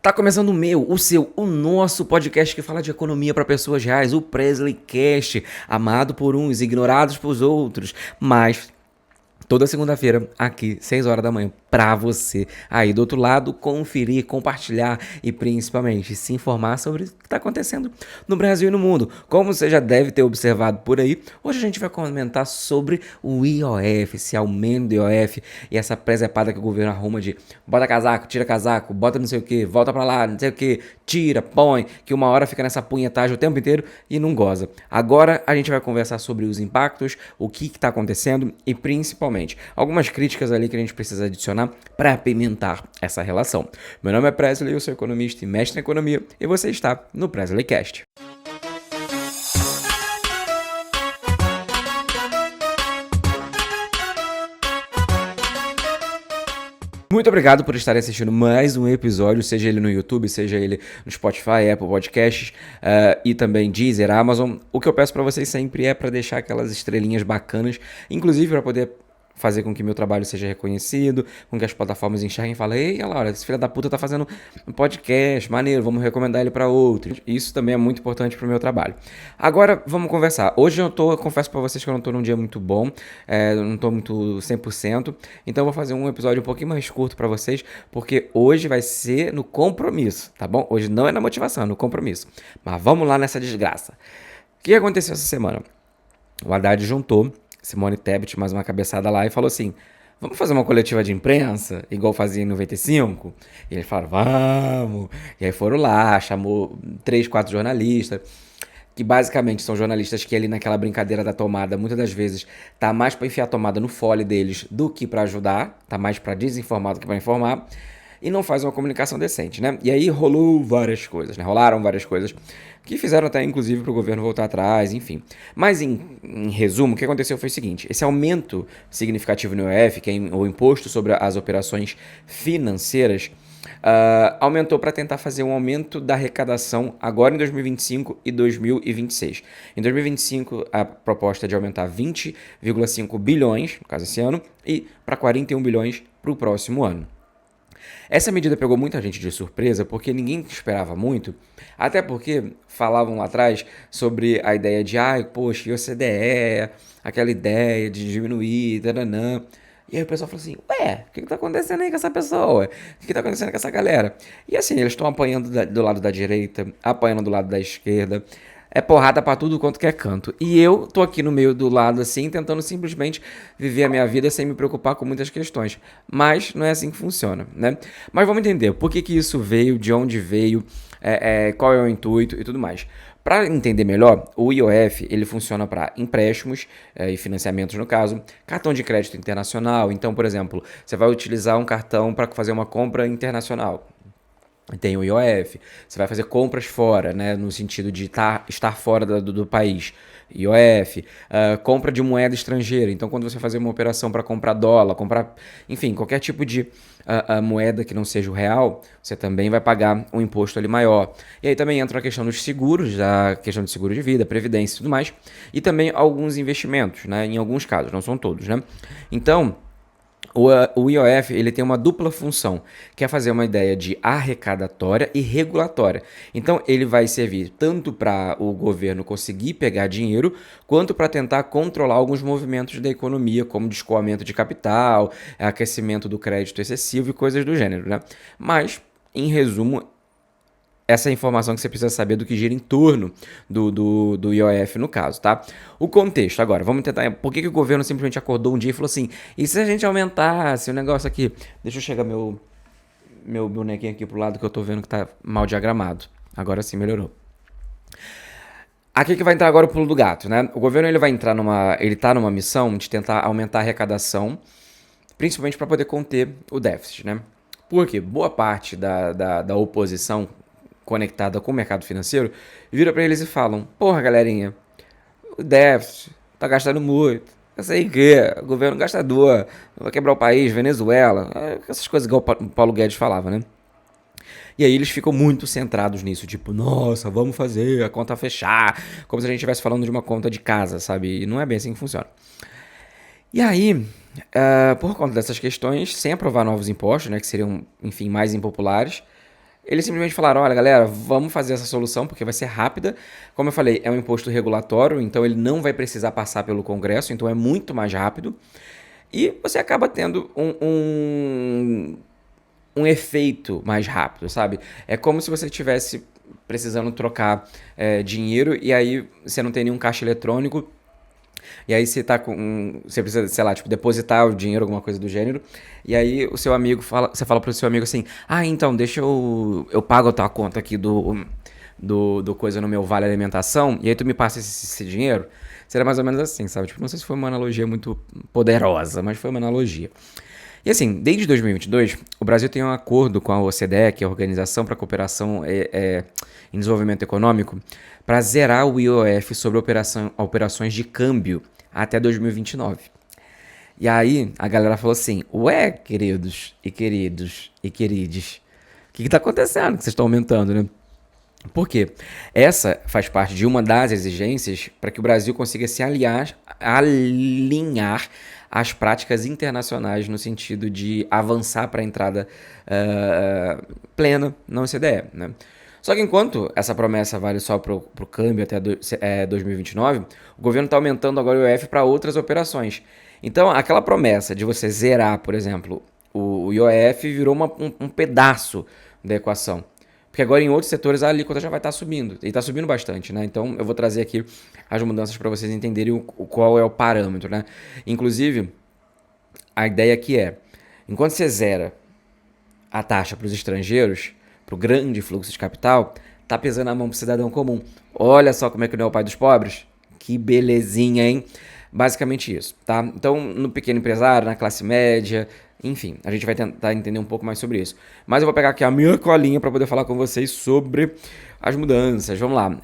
Tá começando o meu, o seu, o nosso podcast que fala de economia para pessoas reais, o Presley Cast, amado por uns, ignorados por outros, mas toda segunda-feira, aqui, 6 horas da manhã, pra você aí do outro lado, conferir, compartilhar e principalmente se informar sobre o que está acontecendo no Brasil e no mundo. Como você já deve ter observado por aí, hoje a gente vai comentar sobre o IOF, esse aumento do IOF e essa presepada que o governo arruma de bota casaco, bota não sei o que, volta pra lá, não sei o que, tira, põe, que uma hora fica nessa punhetagem o tempo inteiro e não goza. Agora a gente vai conversar sobre os impactos, o que está acontecendo e principalmente algumas críticas ali que a gente precisa adicionar para apimentar essa relação. Meu nome é Presley, eu sou economista e mestre em economia e você está no Presley Cast. Muito obrigado por estarem assistindo mais um episódio, seja ele no YouTube, seja ele no Spotify, Apple Podcasts e também Deezer, Amazon. O que eu peço para vocês sempre é para deixar aquelas estrelinhas bacanas, inclusive para poder fazer com que meu trabalho seja reconhecido, com que as plataformas enxerguem e falem: ei, Laura, esse filho da puta tá fazendo um podcast, maneiro, vamos recomendar ele para outros. Isso também é muito importante pro meu trabalho. Agora, vamos conversar. Hoje eu confesso para vocês que eu não tô num dia muito bom, eu não tô muito 100%, então eu vou fazer um episódio um pouquinho mais curto para vocês, porque hoje vai ser no compromisso, tá bom? Hoje não é na motivação, é no compromisso. Mas vamos lá nessa desgraça. O que aconteceu essa semana? O Haddad juntou Simone Tebet mais uma cabeçada lá e falou assim: vamos fazer uma coletiva de imprensa, igual fazia em 95? E eles falaram: vamos. E aí foram lá, chamou 3, 4 jornalistas, que basicamente são jornalistas que ali naquela brincadeira da tomada, muitas das vezes, tá mais pra enfiar a tomada no fole deles do que pra ajudar, tá mais pra desinformar do que pra informar, e não faz uma comunicação decente, né? E aí rolaram várias coisas, que fizeram até, inclusive, para o governo voltar atrás, enfim. Mas, em resumo, o que aconteceu foi o seguinte: esse aumento significativo no IOF, que é o imposto sobre as operações financeiras, aumentou para tentar fazer um aumento da arrecadação agora em 2025 e 2026. Em 2025, a proposta é de aumentar 20,5 bilhões, no caso esse ano, e para 41 bilhões para o próximo ano. Essa medida pegou muita gente de surpresa porque ninguém esperava muito, até porque falavam lá atrás sobre a ideia de, poxa, e OCDE, aquela ideia de diminuir, taranã. E aí o pessoal falou assim: ué, o que tá acontecendo aí com essa pessoa? O que tá acontecendo com essa galera? E assim, eles estão apanhando do lado da direita, apanhando do lado da esquerda. É porrada pra tudo quanto que é canto. E eu tô aqui no meio do lado assim, tentando simplesmente viver a minha vida sem me preocupar com muitas questões. Mas não é assim que funciona, né? Mas vamos entender por que isso veio, de onde veio, qual é o intuito e tudo mais. Para entender melhor, o IOF ele funciona para empréstimos e financiamentos, no caso, cartão de crédito internacional. Então, por exemplo, você vai utilizar um cartão para fazer uma compra internacional. Tem o IOF, você vai fazer compras fora, né, no sentido de estar fora do país, IOF, compra de moeda estrangeira, então quando você fazer uma operação para comprar dólar, enfim, qualquer tipo de moeda que não seja o real, você também vai pagar um imposto ali maior. E aí também entra a questão dos seguros, a questão de seguro de vida, previdência e tudo mais, e também alguns investimentos, né, em alguns casos, não são todos, né. Então, o IOF ele tem uma dupla função, que é fazer uma ideia de arrecadatória e regulatória. Então ele vai servir tanto para o governo conseguir pegar dinheiro, quanto para tentar controlar alguns movimentos da economia, como descoamento de capital, aquecimento do crédito excessivo e coisas do gênero, né? Mas, em resumo, essa é a informação que você precisa saber do que gira em torno do IOF no caso, tá? O contexto, agora, vamos tentar. Por que o governo simplesmente acordou um dia e falou assim: e se a gente aumentasse o negócio aqui? Deixa eu chegar meu bonequinho aqui pro lado que eu tô vendo que tá mal diagramado. Agora sim, melhorou. Aqui que vai entrar agora o pulo do gato, né? O governo ele vai entrar ele tá numa missão de tentar aumentar a arrecadação, principalmente para poder conter o déficit, né? Porque boa parte da oposição conectada com o mercado financeiro, vira para eles e falam: porra, galerinha, o déficit tá gastando muito, eu sei que o governo gastador, vai quebrar o país, Venezuela, essas coisas igual o Paulo Guedes falava, né? E aí eles ficam muito centrados nisso, tipo, nossa, vamos fazer a conta fechar, como se a gente estivesse falando de uma conta de casa, sabe? E não é bem assim que funciona. E aí, por conta dessas questões, sem aprovar novos impostos, né, que seriam, enfim, mais impopulares, Eles simplesmente falaram, olha galera, vamos fazer essa solução porque vai ser rápida. Como eu falei, é um imposto regulatório, então ele não vai precisar passar pelo Congresso, então é muito mais rápido. E você acaba tendo um efeito mais rápido, sabe? É como se você tivesse precisando trocar dinheiro e aí você não tem nenhum caixa eletrônico. E aí você tá com. Você precisa, sei lá, tipo, depositar o dinheiro, alguma coisa do gênero. E aí o seu amigo fala. Você fala pro seu amigo assim, então, deixa eu pago a tua conta aqui do coisa no meu vale alimentação. E aí tu me passa esse dinheiro. Será mais ou menos assim, sabe? Tipo, não sei se foi uma analogia muito poderosa, mas foi uma analogia. E assim, desde 2022, o Brasil tem um acordo com a OCDE, que é a Organização para a Cooperação em Desenvolvimento Econômico, para zerar o IOF sobre operações de câmbio até 2029. E aí a galera falou assim, ué, queridos e queridos e querides, o que está acontecendo que vocês estão aumentando, né? Por quê? Essa faz parte de uma das exigências para que o Brasil consiga se alinhar às práticas internacionais no sentido de avançar para a entrada plena na OCDE. Né? Só que enquanto essa promessa vale só para o câmbio até 2029, o governo está aumentando agora o IOF para outras operações. Então, aquela promessa de você zerar, por exemplo, o IOF virou um pedaço da equação. Porque agora em outros setores a alíquota já vai estar subindo. E está subindo bastante, né? Então eu vou trazer aqui as mudanças para vocês entenderem qual é o parâmetro, né? Inclusive, a ideia aqui é, enquanto você zera a taxa para os estrangeiros, para o grande fluxo de capital, tá pesando a mão para o cidadão comum. Olha só como é que não é o pai dos pobres. Que belezinha, hein? Basicamente isso, tá? Então, no pequeno empresário, na classe média, enfim, a gente vai tentar entender um pouco mais sobre isso. Mas eu vou pegar aqui a minha colinha para poder falar com vocês sobre as mudanças. Vamos lá.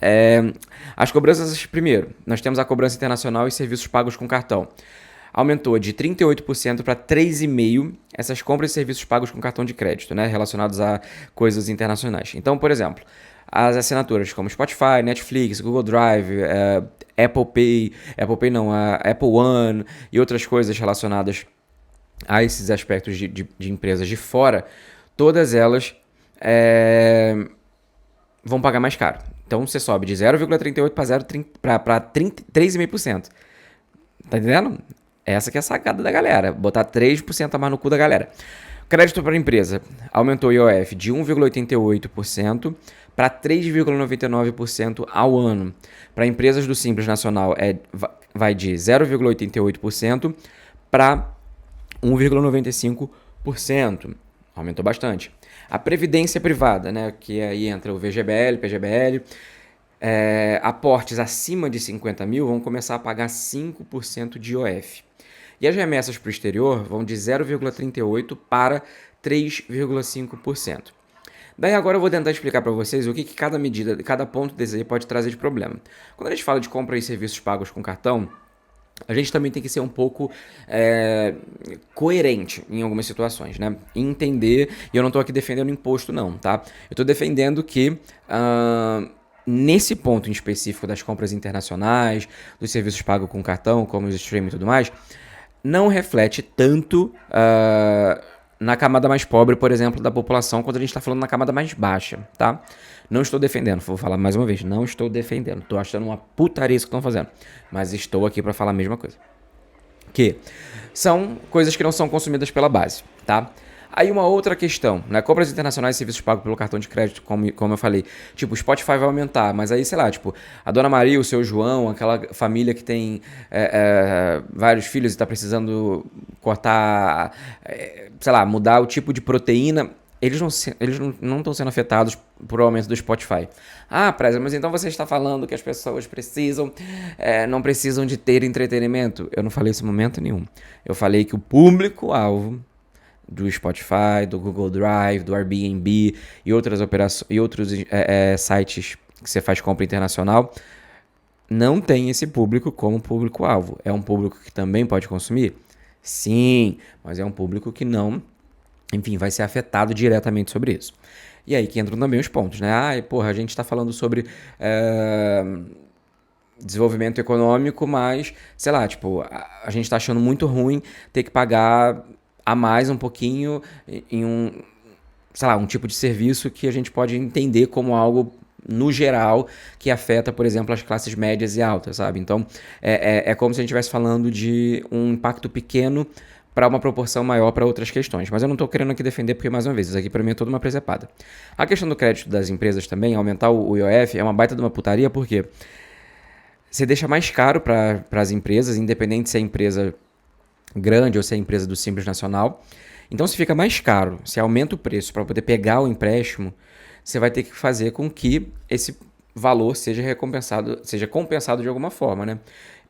As cobranças, primeiro, nós temos a cobrança internacional e serviços pagos com cartão. Aumentou de 38% para 3,5% essas compras e serviços pagos com cartão de crédito, né, relacionados a coisas internacionais. Então, por exemplo, as assinaturas como Spotify, Netflix, Google Drive, Apple Pay não, a Apple One e outras coisas relacionadas a esses aspectos de empresas de fora, todas elas vão pagar mais caro. Então você sobe de 0,38% para 3,5%. Tá entendendo? Essa que é a sacada da galera. Botar 3% a mais no cu da galera. Crédito para a empresa. Aumentou o IOF de 1,88% para 3,99% ao ano. Para empresas do Simples Nacional vai de 0,88% para 1,95%. Aumentou bastante. A previdência privada, né, que aí entra o VGBL, PGBL, aportes acima de 50 mil vão começar a pagar 5% de IOF. E as remessas para o exterior vão de 0,38% para 3,5%. Daí agora eu vou tentar explicar para vocês o que cada medida, cada ponto desse aí pode trazer de problema. Quando a gente fala de compra e serviços pagos com cartão, a gente também tem que ser um pouco coerente em algumas situações, né? Entender, e eu não estou aqui defendendo imposto não, tá? Eu estou defendendo que nesse ponto em específico das compras internacionais, dos serviços pagos com cartão, como os streaming e tudo mais, não reflete tanto na camada mais pobre, por exemplo, da população, quando a gente está falando na camada mais baixa, tá? Não estou defendendo, vou falar mais uma vez, não estou defendendo. Estou achando uma putaria isso que estão fazendo. Mas estou aqui para falar a mesma coisa. Que são coisas que não são consumidas pela base, tá? Aí uma outra questão, né? Compras internacionais e serviços pagos pelo cartão de crédito, como eu falei. Tipo, o Spotify vai aumentar, mas aí, sei lá, tipo, a Dona Maria, o seu João, aquela família que tem vários filhos e está precisando cortar, sei lá, mudar o tipo de proteína, eles não estão sendo afetados por o aumento do Spotify. Preza, mas então você está falando que as pessoas não precisam de ter entretenimento? Eu não falei isso em momento nenhum. Eu falei que o público-alvo do Spotify, do Google Drive, do Airbnb e outros sites que você faz compra internacional, não tem esse público como público-alvo. É um público que também pode consumir? Sim, mas é um público que não, enfim, vai ser afetado diretamente sobre isso. E aí que entram também os pontos, né? A gente está falando sobre desenvolvimento econômico, mas, sei lá, tipo, a gente está achando muito ruim ter que pagar a mais um pouquinho sei lá, um tipo de serviço que a gente pode entender como algo no geral que afeta, por exemplo, as classes médias e altas, sabe? Então, é como se a gente estivesse falando de um impacto pequeno para uma proporção maior para outras questões. Mas eu não estou querendo aqui defender porque, mais uma vez, isso aqui para mim é toda uma presepada. A questão do crédito das empresas também, aumentar o IOF, é uma baita de uma putaria porque você deixa mais caro para as empresas, independente se é empresa grande ou se é empresa do Simples Nacional. Então, se fica mais caro, se aumenta o preço para poder pegar o empréstimo, você vai ter que fazer com que esse valor seja recompensado, seja compensado de alguma forma, né?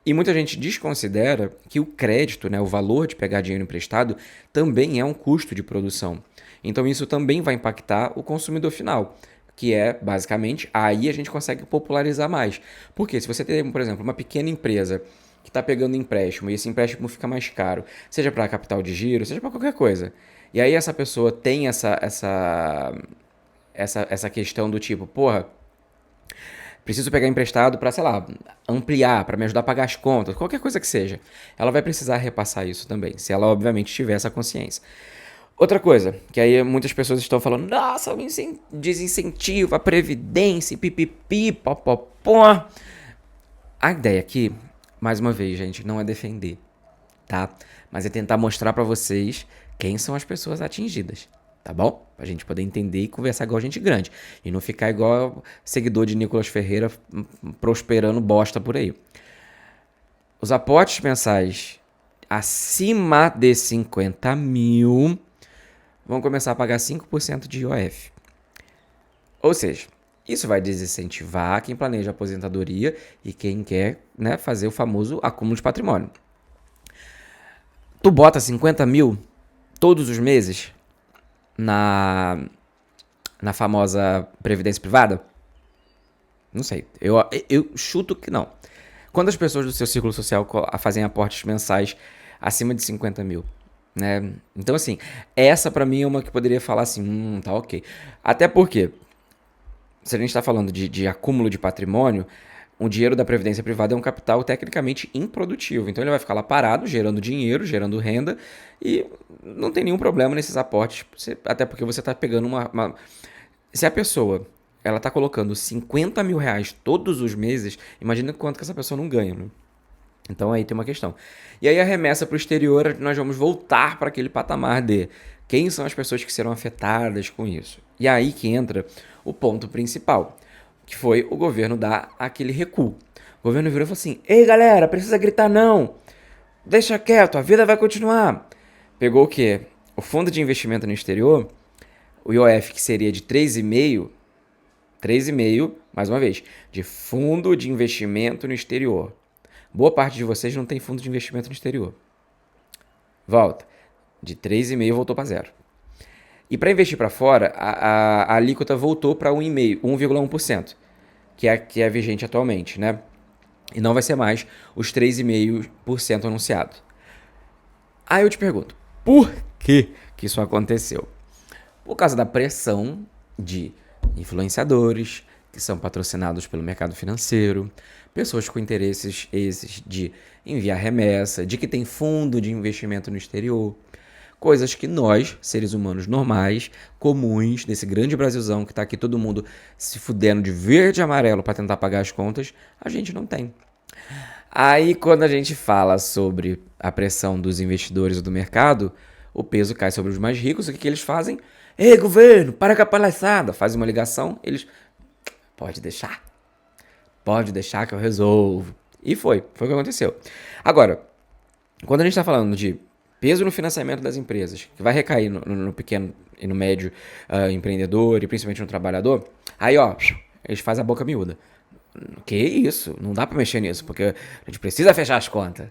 E muita gente desconsidera que o crédito, né, o valor de pegar dinheiro emprestado, também é um custo de produção. Então isso também vai impactar o consumidor final, que é, basicamente, aí a gente consegue popularizar mais. Porque se você tem, por exemplo, uma pequena empresa que está pegando empréstimo e esse empréstimo fica mais caro, seja para capital de giro, seja para qualquer coisa, e aí essa pessoa tem essa questão do tipo, porra, preciso pegar emprestado para, sei lá, ampliar, para me ajudar a pagar as contas, qualquer coisa que seja. Ela vai precisar repassar isso também, se ela obviamente tiver essa consciência. Outra coisa, que aí muitas pessoas estão falando, nossa, desincentivo, a previdência, pipipi, popopó. A ideia aqui, mais uma vez, gente, não é defender, tá? Mas é tentar mostrar para vocês quem são as pessoas atingidas. Tá bom? Pra gente poder entender e conversar igual gente grande. E não ficar igual seguidor de Nicolas Ferreira prosperando bosta por aí. Os aportes mensais acima de 50 mil vão começar a pagar 5% de IOF. Ou seja, isso vai desincentivar quem planeja aposentadoria e quem quer, né, fazer o famoso acúmulo de patrimônio. Tu bota 50 mil todos os meses na famosa previdência privada? Não sei. Eu chuto que não. Quantas pessoas do seu círculo social fazem aportes mensais acima de 50 mil? Né? Então, assim, essa pra mim é uma que poderia falar assim, tá ok. Até porque, se a gente tá falando de acúmulo de patrimônio, o dinheiro da previdência privada é um capital tecnicamente improdutivo. Então ele vai ficar lá parado, gerando dinheiro, gerando renda, e não tem nenhum problema nesses aportes, até porque você está pegando uma... Se a pessoa ela está colocando 50 mil reais todos os meses, imagina quanto que essa pessoa não ganha, né? Então aí tem uma questão. E aí a remessa para o exterior, nós vamos voltar para aquele patamar de quem são as pessoas que serão afetadas com isso. E aí que entra o ponto principal, que foi o governo dar aquele recuo. O governo virou e falou assim, ei galera, precisa gritar não, deixa quieto, a vida vai continuar. Pegou o quê? O fundo de investimento no exterior, o IOF, que seria de 3,5, mais uma vez, de fundo de investimento no exterior. Boa parte de vocês não tem fundo de investimento no exterior. Volta. De 3,5 voltou para zero. E para investir para fora, a alíquota voltou para 1,1%, que é vigente atualmente, né? E não vai ser mais os 3,5% anunciado. Aí eu te pergunto, por que isso aconteceu? Por causa da pressão de influenciadores que são patrocinados pelo mercado financeiro, pessoas com interesses esses de enviar remessa, de que tem fundo de investimento no exterior. Coisas que nós, seres humanos normais, comuns, nesse grande Brasilzão que tá aqui todo mundo se fudendo de verde e amarelo para tentar pagar as contas, a gente não tem. Aí quando a gente fala sobre a pressão dos investidores do mercado, o peso cai sobre os mais ricos. O que eles fazem? Ei, governo, para com a palhaçada. Faz uma ligação, eles... Pode deixar que eu resolvo. E foi o que aconteceu. Agora, quando a gente está falando de peso no financiamento das empresas, que vai recair no pequeno e no médio empreendedor e principalmente no trabalhador, aí ó, eles fazem a boca miúda. Que isso? Não dá pra mexer nisso, porque a gente precisa fechar as contas.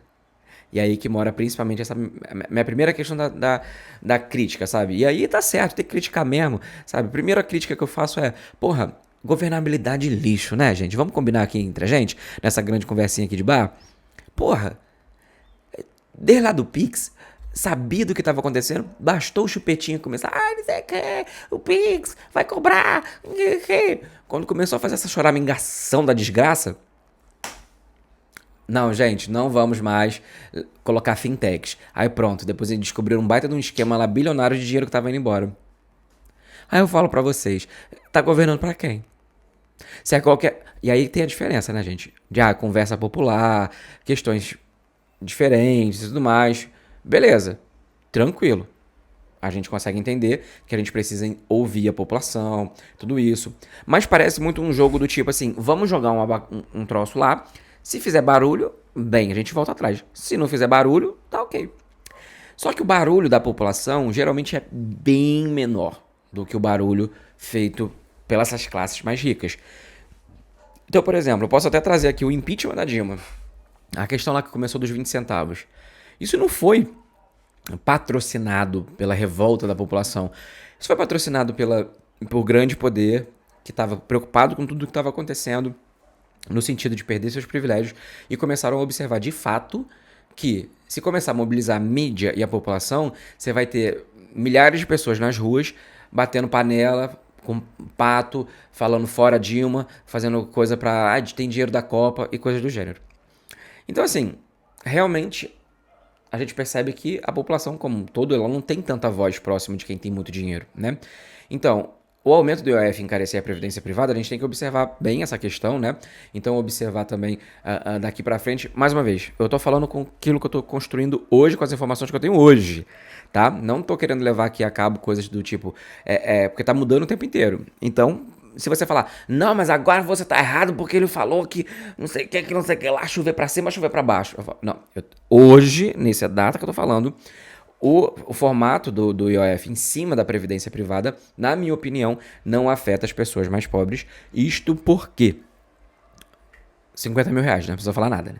E aí que mora principalmente essa minha primeira questão da crítica, sabe? E aí tá certo, tem que criticar mesmo, sabe? A primeira crítica que eu faço é, porra, governabilidade lixo, né, gente? Vamos combinar aqui entre a gente, nessa grande conversinha aqui de bar? Porra, desde lá do Pix, sabia do que estava acontecendo, bastou o chupetinho começar, não sei o que, o Pix vai cobrar, quando começou a fazer essa choramingação da desgraça, não, gente, não vamos mais colocar fintechs. Aí pronto, depois eles descobriram um baita de um esquema lá bilionário de dinheiro que tava indo embora. Aí eu falo pra vocês, tá governando pra quem? Se é qualquer... E aí tem a diferença, né, gente? De conversa popular, questões diferentes e tudo mais. Beleza, tranquilo. A gente consegue entender que a gente precisa ouvir a população, tudo isso. Mas parece muito um jogo do tipo assim, vamos jogar um troço lá. Se fizer barulho, bem, a gente volta atrás. Se não fizer barulho, tá ok. Só que o barulho da população geralmente é bem menor do que o barulho feito pelas essas classes mais ricas. Então, por exemplo, eu posso até trazer aqui o impeachment da Dilma. A questão lá que começou dos 20 centavos. Isso não foi patrocinado pela revolta da população. Isso foi patrocinado por grande poder que estava preocupado com tudo o que estava acontecendo no sentido de perder seus privilégios e começaram a observar de fato que se começar a mobilizar a mídia e a população, você vai ter milhares de pessoas nas ruas batendo panela com pato, falando fora Dilma, fazendo coisa pra tem dinheiro da Copa e coisas do gênero. Então assim, realmente a gente percebe que a população como um todo, ela não tem tanta voz próxima de quem tem muito dinheiro, né? Então, o aumento do IOF encarecer a previdência privada, a gente tem que observar bem essa questão, né? Então, observar também daqui pra frente. Mais uma vez, eu tô falando com aquilo que eu tô construindo hoje, com as informações que eu tenho hoje, tá? Não tô querendo levar aqui a cabo coisas do tipo... porque tá mudando o tempo inteiro. Então, se você falar, não, mas agora você tá errado porque ele falou que não sei o que não sei o que lá, chover pra cima, chover pra baixo. Eu falo, não, hoje, nessa data que eu tô falando, o formato do IOF em cima da previdência privada, na minha opinião, não afeta as pessoas mais pobres. Isto porque 50 mil reais, não precisa falar nada, né?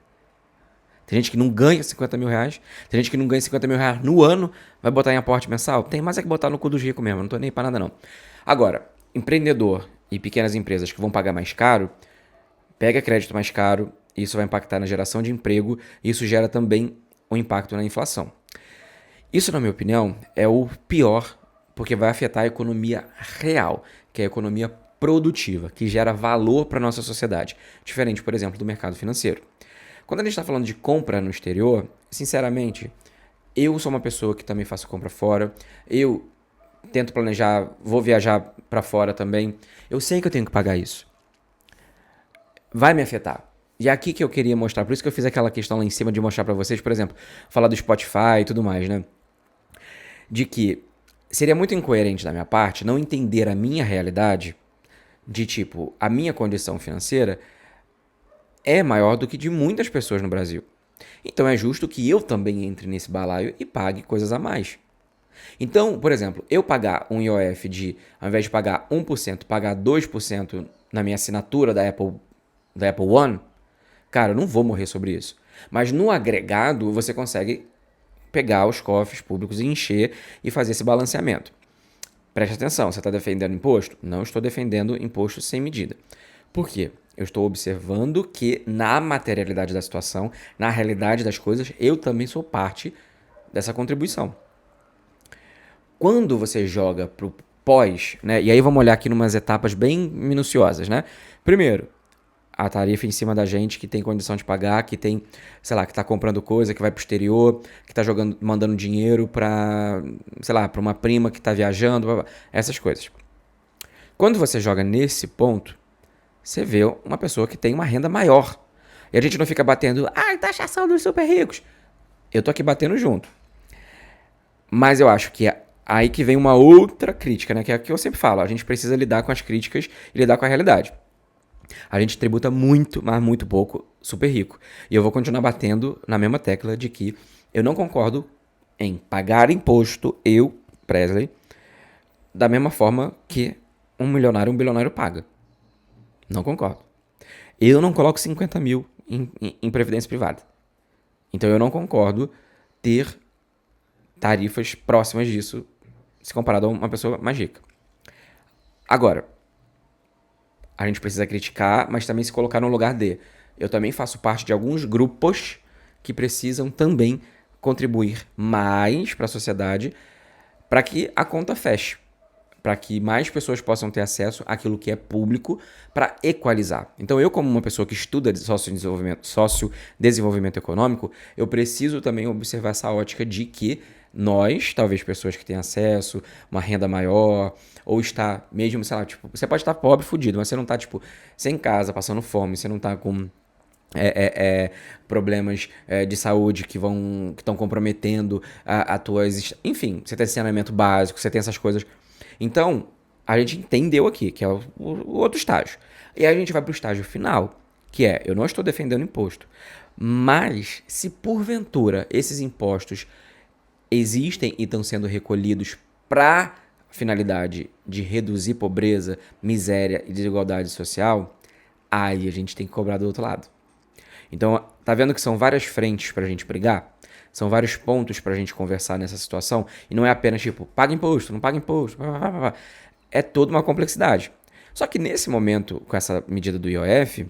Tem gente que não ganha 50 mil reais, tem gente que não ganha 50 mil reais no ano, vai botar em aporte mensal? Tem mais é que botar no cu dos ricos mesmo, não tô nem pra nada não. Agora, empreendedor e pequenas empresas que vão pagar mais caro, pega crédito mais caro, isso vai impactar na geração de emprego, e isso gera também um impacto na inflação. Isso, na minha opinião, é o pior, porque vai afetar a economia real, que é a economia produtiva, que gera valor para a nossa sociedade, diferente, por exemplo, do mercado financeiro. Quando a gente está falando de compra no exterior, sinceramente, eu sou uma pessoa que também faço compra fora, eu tento planejar, vou viajar para fora também, eu sei que eu tenho que pagar isso. Vai me afetar. E é aqui que eu queria mostrar, por isso que eu fiz aquela questão lá em cima de mostrar para vocês, por exemplo, falar do Spotify e tudo mais, né? De que seria muito incoerente da minha parte não entender a minha realidade, de tipo, a minha condição financeira é maior do que de muitas pessoas no Brasil. Então é justo que eu também entre nesse balaio e pague coisas a mais. Então, por exemplo, eu pagar um IOF ao invés de pagar 1%, pagar 2% na minha assinatura da Apple One, cara, eu não vou morrer sobre isso. Mas no agregado, você consegue pegar os cofres públicos e encher e fazer esse balanceamento. Preste atenção, você está defendendo imposto? Não estou defendendo imposto sem medida. Por quê? Eu estou observando que na materialidade da situação, na realidade das coisas, eu também sou parte dessa contribuição. Quando você joga pro pós, né? E aí vamos olhar aqui numas etapas bem minuciosas, né? Primeiro, a tarifa em cima da gente que tem condição de pagar, que tem, sei lá, que tá comprando coisa, que vai pro exterior, que tá mandando dinheiro pra, sei lá, pra uma prima que tá viajando, essas coisas. Quando você joga nesse ponto, você vê uma pessoa que tem uma renda maior. E a gente não fica batendo, taxação dos super ricos. Eu tô aqui batendo junto. Mas eu acho que é aí que vem uma outra crítica, né? Que é a que eu sempre falo, a gente precisa lidar com as críticas e lidar com a realidade. A gente tributa muito, mas muito pouco, super rico. E eu vou continuar batendo na mesma tecla de que eu não concordo em pagar imposto, eu, Presley, da mesma forma que um milionário, um bilionário paga. Não concordo. Eu não coloco 50 mil em previdência privada. Então eu não concordo ter tarifas próximas disso se comparado a uma pessoa mais rica. Agora, a gente precisa criticar, mas também se colocar no lugar de. Eu também faço parte de alguns grupos que precisam também contribuir mais para a sociedade para que a conta feche, para que mais pessoas possam ter acesso àquilo que é público para equalizar. Então eu, como uma pessoa que estuda sociodesenvolvimento econômico, eu preciso também observar essa ótica de que Nós, talvez pessoas que têm acesso, uma renda maior, ou está mesmo, sei lá, tipo, você pode estar pobre, fudido, mas você não tá, tipo, sem casa, passando fome, você não tá com problemas de saúde que estão comprometendo a tua existência. Enfim, você tem saneamento básico, você tem essas coisas. Então, a gente entendeu aqui, que é o outro estágio. E aí a gente vai pro estágio final, que é, eu não estou defendendo imposto, mas se porventura esses impostos existem e estão sendo recolhidos para finalidade de reduzir pobreza, miséria e desigualdade social, aí a gente tem que cobrar do outro lado. Então, tá vendo que são várias frentes pra gente brigar? São vários pontos pra gente conversar nessa situação. E não é apenas tipo, paga imposto, não paga imposto. É toda uma complexidade. Só que nesse momento, com essa medida do IOF,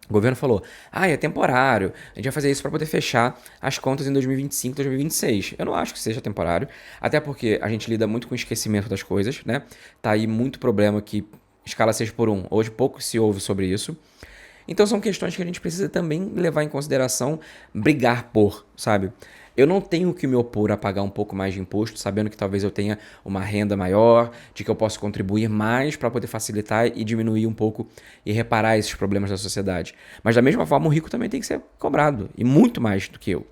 o governo falou, é temporário, a gente vai fazer isso para poder fechar as contas em 2025, 2026. Eu não acho que seja temporário, até porque a gente lida muito com o esquecimento das coisas, né? Tá aí muito problema que escala 6 por 1. Hoje pouco se ouve sobre isso. Então são questões que a gente precisa também levar em consideração, brigar por, sabe? Eu não tenho que me opor a pagar um pouco mais de imposto, sabendo que talvez eu tenha uma renda maior, de que eu posso contribuir mais para poder facilitar e diminuir um pouco e reparar esses problemas da sociedade. Mas da mesma forma, o rico também tem que ser cobrado, e muito mais do que eu.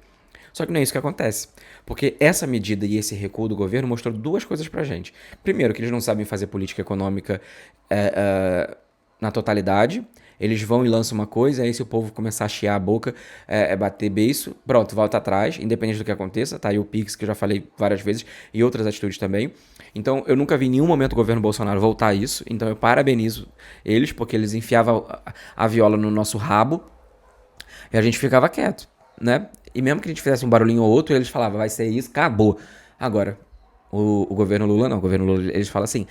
Só que não é isso que acontece. Porque essa medida e esse recuo do governo mostrou duas coisas pra gente. Primeiro, que eles não sabem fazer política econômica na totalidade. Eles vão e lançam uma coisa, aí se o povo começar a chiar a boca, bater beiço, pronto, volta atrás, independente do que aconteça. Tá aí o Pix, que eu já falei várias vezes, e outras atitudes também. Então, eu nunca vi em nenhum momento o governo Bolsonaro voltar a isso. Então, eu parabenizo eles, porque eles enfiavam a viola no nosso rabo e a gente ficava quieto, né? E mesmo que a gente fizesse um barulhinho ou outro, eles falavam, vai ser isso, acabou. Agora, o governo Lula não. O governo Lula, eles falam assim,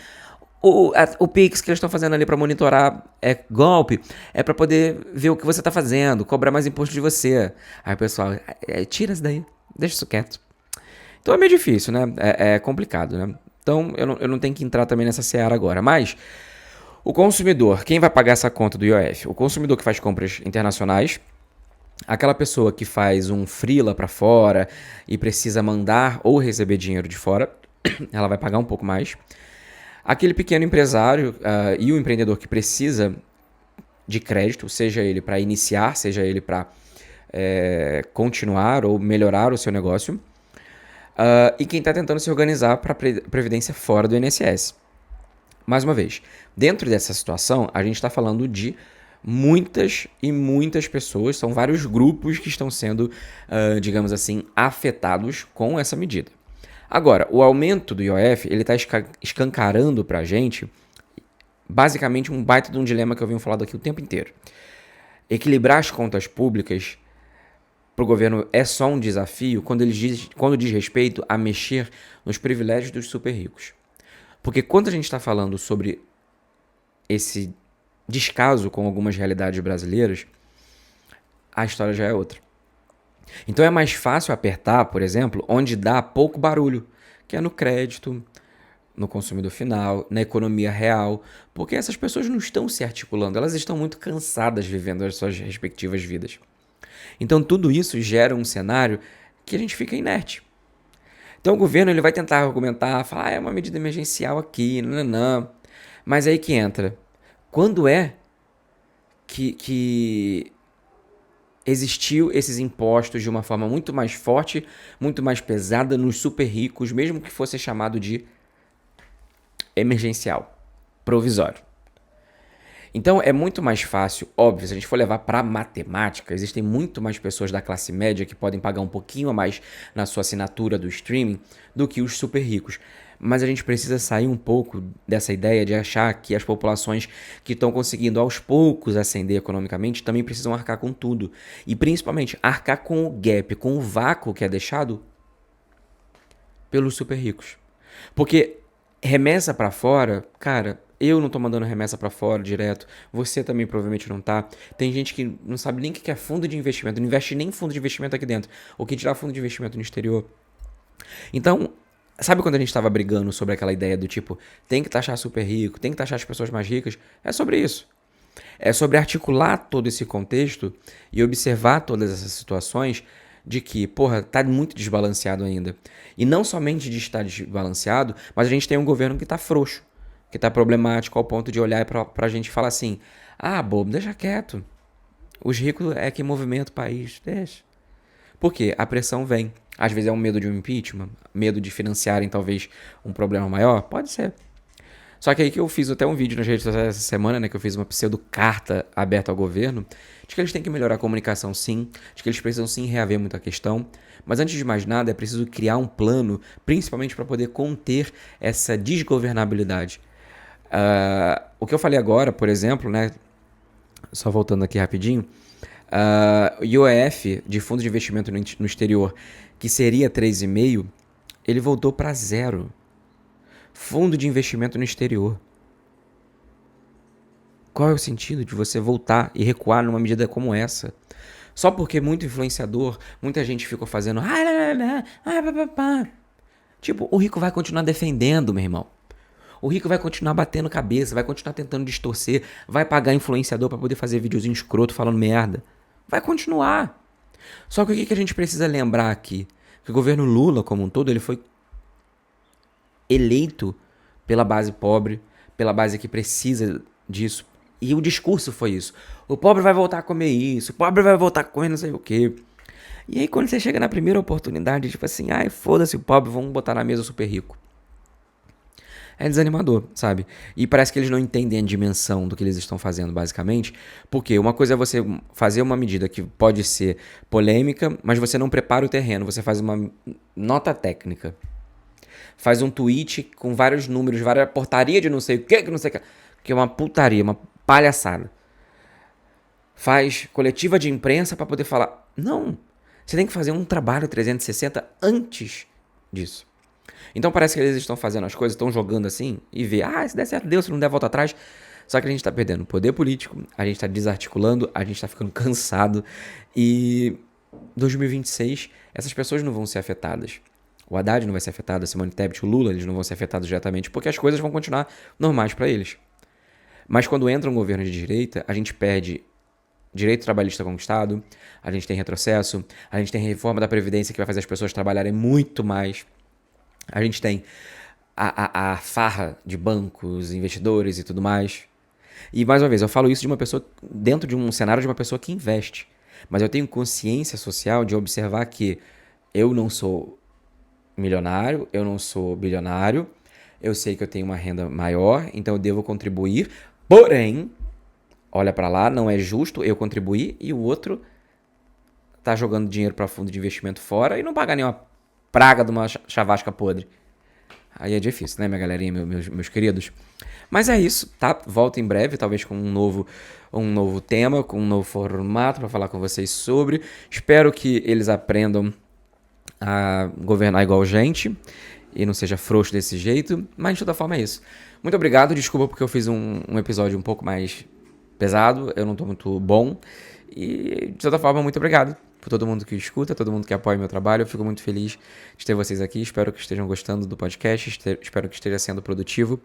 o Pix que eles estão fazendo ali pra monitorar é golpe, é pra poder ver o que você tá fazendo, cobrar mais imposto de você. Aí o pessoal, tira isso daí, deixa isso quieto. Então é meio difícil, né? É complicado, né? Então eu não tenho que entrar também nessa seara agora. Mas o consumidor, quem vai pagar essa conta do IOF? O consumidor que faz compras internacionais, aquela pessoa que faz um freela pra fora e precisa mandar ou receber dinheiro de fora, ela vai pagar um pouco mais. Aquele pequeno empresário e o empreendedor que precisa de crédito, seja ele para iniciar, seja ele para continuar ou melhorar o seu negócio, e quem está tentando se organizar para previdência fora do INSS. Mais uma vez, dentro dessa situação, a gente está falando de muitas e muitas pessoas, são vários grupos que estão sendo, digamos assim, afetados com essa medida. Agora, o aumento do IOF, ele está escancarando para a gente, basicamente, um baita de um dilema que eu venho falando aqui o tempo inteiro. Equilibrar as contas públicas para o governo é só um desafio quando diz respeito a mexer nos privilégios dos super ricos. Porque quando a gente está falando sobre esse descaso com algumas realidades brasileiras, a história já é outra. Então é mais fácil apertar, por exemplo, onde dá pouco barulho, que é no crédito, no consumidor final, na economia real, porque essas pessoas não estão se articulando, elas estão muito cansadas vivendo as suas respectivas vidas. Então tudo isso gera um cenário que a gente fica inerte. Então o governo ele vai tentar argumentar, falar, é uma medida emergencial aqui, não. Mas aí que entra, quando é que existiu esses impostos de uma forma muito mais forte, muito mais pesada nos super ricos, mesmo que fosse chamado de emergencial, provisório. Então é muito mais fácil, óbvio, se a gente for levar para matemática, existem muito mais pessoas da classe média que podem pagar um pouquinho a mais na sua assinatura do streaming do que os super ricos. Mas a gente precisa sair um pouco dessa ideia de achar que as populações que estão conseguindo aos poucos ascender economicamente também precisam arcar com tudo. E principalmente arcar com o gap, com o vácuo que é deixado pelos super ricos. Porque remessa para fora, cara, eu não tô mandando remessa para fora direto, você também provavelmente não tá. Tem gente que não sabe nem o que é fundo de investimento, não investe nem em fundo de investimento aqui dentro, ou que dirá fundo de investimento no exterior. Então, sabe quando a gente tava brigando sobre aquela ideia do tipo, tem que taxar super rico, tem que taxar as pessoas mais ricas? É sobre isso. É sobre articular todo esse contexto e observar todas essas situações de que, porra, tá muito desbalanceado ainda. E não somente de estar desbalanceado, mas a gente tem um governo que tá frouxo, que tá problemático ao ponto de olhar pra gente e falar assim: ah, bobo, deixa quieto. Os ricos é que movimenta o país, deixa. Por quê? A pressão vem. Às vezes é um medo de um impeachment, medo de financiarem talvez um problema maior, pode ser. Só que aí que eu fiz até um vídeo nas redes sociais essa semana, né, que eu fiz uma pseudo-carta aberta ao governo, de que eles têm que melhorar a comunicação sim, de que eles precisam sim reaver muita questão, mas antes de mais nada é preciso criar um plano, principalmente para poder conter essa desgovernabilidade. O que eu falei agora, por exemplo, né, só voltando aqui rapidinho, o IOF, de fundo de investimento no exterior, que seria 3,5, ele voltou para zero. Fundo de investimento no exterior. Qual é o sentido de você voltar e recuar numa medida como essa? Só porque muito influenciador, muita gente ficou fazendo. Tipo, o rico vai continuar defendendo, meu irmão. O rico vai continuar batendo cabeça, vai continuar tentando distorcer, vai pagar influenciador pra poder fazer videozinho escroto falando merda. Vai continuar. Só que o que a gente precisa lembrar aqui? Que o governo Lula, como um todo, ele foi eleito pela base pobre, pela base que precisa disso. E o discurso foi isso. O pobre vai voltar a comer isso, o pobre vai voltar a comer não sei o quê. E aí quando você chega na primeira oportunidade, tipo assim, ai, foda-se o pobre, vamos botar na mesa o super rico. É desanimador, sabe? E parece que eles não entendem a dimensão do que eles estão fazendo, basicamente. Porque uma coisa é você fazer uma medida que pode ser polêmica, mas você não prepara o terreno, você faz uma nota técnica. Faz um tweet com vários números, várias portaria de não sei o que não sei o que. Que é uma putaria, uma palhaçada. Faz coletiva de imprensa pra poder falar. Não, você tem que fazer um trabalho 360 antes disso. Então parece que eles estão fazendo as coisas, estão jogando assim e vê, se der certo, deu, se não der, volta atrás. Só que a gente tá perdendo poder político, a gente tá desarticulando, a gente tá ficando cansado. E 2026, essas pessoas não vão ser afetadas. O Haddad não vai ser afetado, a Simone Tebet, o Lula, eles não vão ser afetados diretamente, porque as coisas vão continuar normais para eles. Mas quando entra um governo de direita, a gente perde direito trabalhista conquistado, a gente tem retrocesso, a gente tem reforma da Previdência que vai fazer as pessoas trabalharem muito mais. A gente tem a farra de bancos, investidores e tudo mais. E mais uma vez, eu falo isso de uma pessoa, dentro de um cenário de uma pessoa que investe. Mas eu tenho consciência social de observar que eu não sou milionário, eu não sou bilionário, eu sei que eu tenho uma renda maior, então eu devo contribuir. Porém, olha pra lá, não é justo eu contribuir e o outro tá jogando dinheiro pra fundo de investimento fora e não pagar nenhuma praga de uma chavasca podre. Aí é difícil, né, minha galerinha, meus queridos? Mas é isso, tá? Volto em breve, talvez com um novo tema, com um novo formato pra falar com vocês sobre. Espero que eles aprendam a governar igual gente e não seja frouxo desse jeito, mas de toda forma é isso. Muito obrigado, desculpa porque eu fiz um episódio um pouco mais pesado, eu não tô muito bom, e de toda forma, muito obrigado por todo mundo que escuta, todo mundo que apoia meu trabalho, eu fico muito feliz de ter vocês aqui, espero que estejam gostando do podcast, espero que esteja sendo produtivo,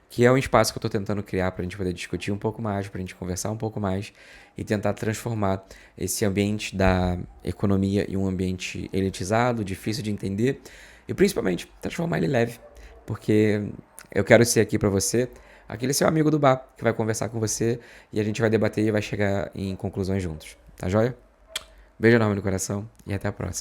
que é um espaço que eu tô tentando criar pra gente poder discutir um pouco mais, pra gente conversar um pouco mais e tentar transformar esse ambiente da economia em um ambiente elitizado, difícil de entender e principalmente transformar ele leve, porque eu quero ser aqui pra você, aquele seu amigo do bar que vai conversar com você e a gente vai debater e vai chegar em conclusões juntos, tá joia? Beijo enorme no coração e até a próxima.